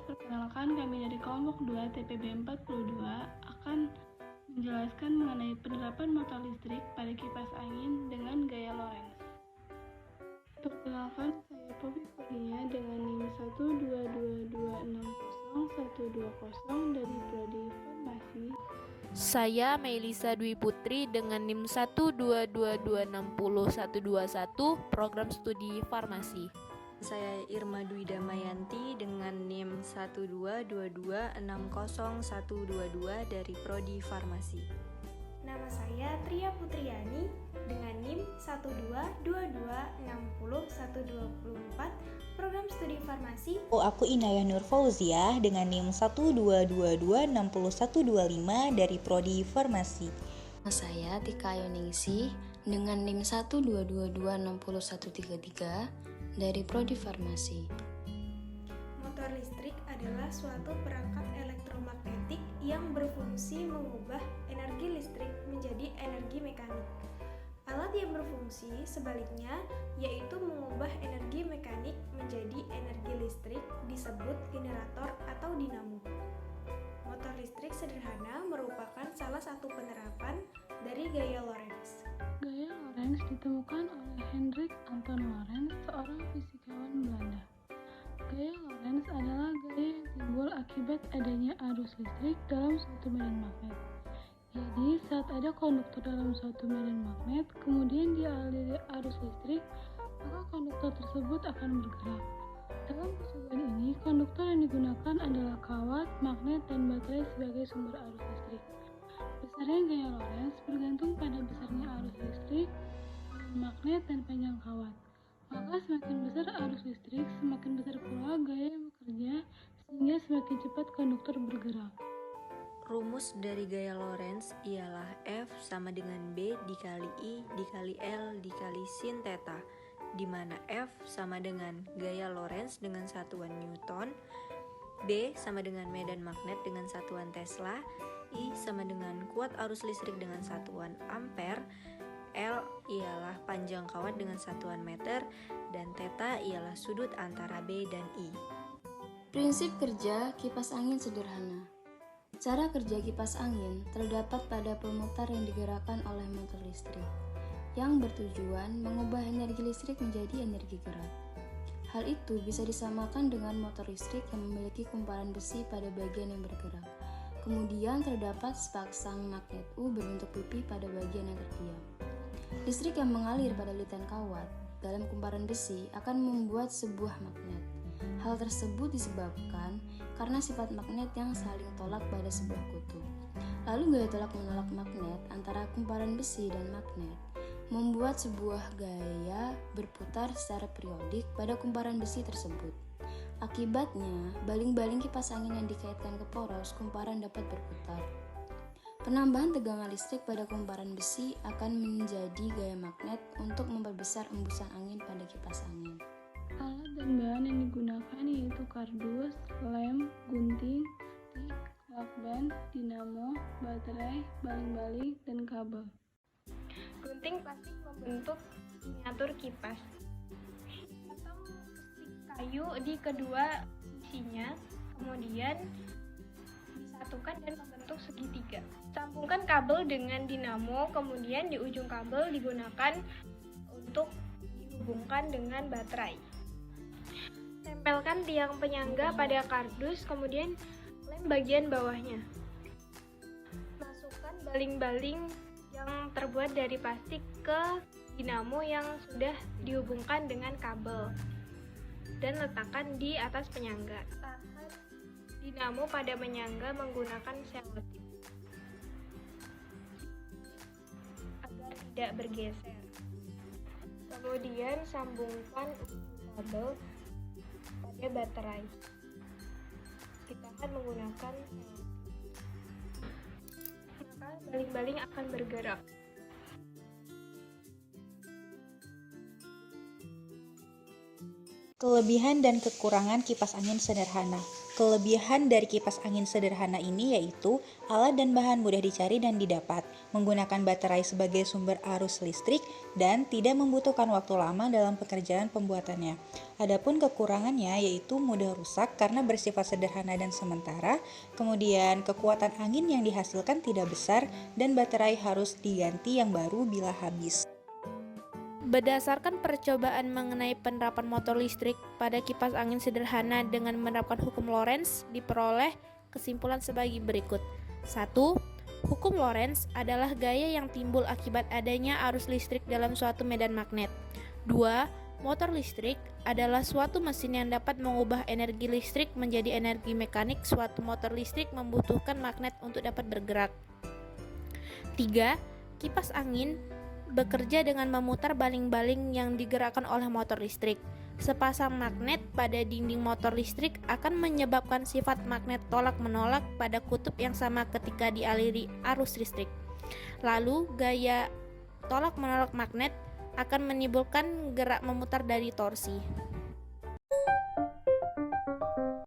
Perkenalkan, kami dari kelompok 2 TPB 42 akan menjelaskan mengenai penerapan motor listrik pada kipas angin dengan gaya Lorentz. Perkenalkan, saya Poppy Kurnia dengan NIM 122260120 dari Prodi Farmasi. Saya Melisa Dwi Putri dengan NIM 122260121 Program Studi Farmasi. Saya Irma Dwi Damayanti dengan NIM 122260122 dari Prodi Farmasi. Nama saya Tria Putriani dengan NIM 122260124 Program Studi Farmasi. Aku Inayah Nur Fauziah dengan NIM 122260125 dari Prodi Farmasi. Saya Tika Yoningsih dengan NIM 122260133 dari Prodi Farmasi. Motor listrik adalah suatu perangkat elektromagnetik yang berfungsi mengubah energi listrik menjadi energi mekanik. Alat yang berfungsi sebaliknya, yaitu mengubah energi mekanik menjadi energi listrik, disebut generator atau dinamo. Motor listrik sederhana merupakan salah satu penerapan dari gaya Lorentz. Gaya Lorentz ditemukan oleh Hendrik Anton Lorentz, seorang fisikawan Belanda. Gaya Lorentz adalah gaya yang timbul akibat adanya arus listrik dalam suatu medan magnet. Jadi, saat ada konduktor dalam suatu medan magnet, kemudian dialiri arus listrik, maka konduktor tersebut akan bergerak. Dalam percobaan ini, konduktor yang digunakan adalah kawat, magnet, dan baterai sebagai sumber arus listrik. Besarnya gaya Lorentz bergantung pada besarnya arus listrik, magnet, dan panjang kawat. Maka semakin besar arus listrik, semakin besar pula gaya yang bekerja, sehingga semakin cepat konduktor bergerak. Rumus dari gaya Lorentz ialah F sama dengan B dikali I dikali L dikali sin theta, di mana F sama dengan gaya Lorentz dengan satuan Newton, B sama dengan medan magnet dengan satuan Tesla, I sama dengan kuat arus listrik dengan satuan ampere, L ialah panjang kawat dengan satuan meter, dan theta ialah sudut antara B dan I. Prinsip kerja kipas angin sederhana. Cara kerja kipas angin terdapat pada pemutar yang digerakkan oleh motor listrik, yang bertujuan mengubah energi listrik menjadi energi gerak. Hal itu bisa disamakan dengan motor listrik yang memiliki kumparan besi pada bagian yang bergerak. Kemudian terdapat sepasang magnet U berbentuk pipi pada bagian yang terdiam. Listrik yang mengalir pada lilitan kawat dalam kumparan besi akan membuat sebuah magnet. Hal tersebut disebabkan karena sifat magnet yang saling tolak pada sebuah kutub. Lalu gaya tolak menolak magnet antara kumparan besi dan magnet membuat sebuah gaya berputar secara periodik pada kumparan besi tersebut. Akibatnya, baling-baling kipas angin yang dikaitkan ke poros kumparan dapat berputar. Penambahan tegangan listrik pada kumparan besi akan menjadi gaya magnet untuk memperbesar embusan angin pada kipas angin. Alat dan bahan yang digunakan yaitu kardus, lem, gunting, stik, lakban, dinamo, baterai, baling-baling, dan kabel. Gunting plastik membentuk miniatur kipas. Potong stik kayu di kedua sisinya, kemudian disatukan dan membentuk segitiga. Sambungkan kabel dengan dinamo, kemudian di ujung kabel digunakan untuk dihubungkan dengan baterai. Tempelkan tiang penyangga pada kardus, kemudian lem bagian bawahnya. Masukkan baling-baling yang terbuat dari plastik ke dinamo yang sudah dihubungkan dengan kabel dan letakkan di atas penyangga. Tahan dinamo pada penyangga menggunakan selotip agar tidak bergeser. Kemudian sambungkan ujung kabel pada baterai. Ditahan menggunakan selotip. Maka baling-baling akan bergerak. Kelebihan dan kekurangan kipas angin sederhana. Kelebihan dari kipas angin sederhana ini yaitu alat dan bahan mudah dicari dan didapat, menggunakan baterai sebagai sumber arus listrik, dan tidak membutuhkan waktu lama dalam pekerjaan pembuatannya. Adapun kekurangannya yaitu mudah rusak karena bersifat sederhana dan sementara, kemudian kekuatan angin yang dihasilkan tidak besar, dan baterai harus diganti yang baru bila habis. Berdasarkan percobaan mengenai penerapan motor listrik pada kipas angin sederhana dengan menerapkan hukum Lorentz, diperoleh kesimpulan sebagai berikut. 1. Hukum Lorentz adalah gaya yang timbul akibat adanya arus listrik dalam suatu medan magnet. 2. Motor listrik adalah suatu mesin yang dapat mengubah energi listrik menjadi energi mekanik. Suatu motor listrik membutuhkan magnet untuk dapat bergerak. 3. Kipas angin bekerja dengan memutar baling-baling yang digerakkan oleh motor listrik. Sepasang magnet pada dinding motor listrik akan menyebabkan sifat magnet tolak-menolak pada kutub yang sama ketika dialiri arus listrik. Lalu, gaya tolak-menolak magnet akan menimbulkan gerak memutar dari torsi.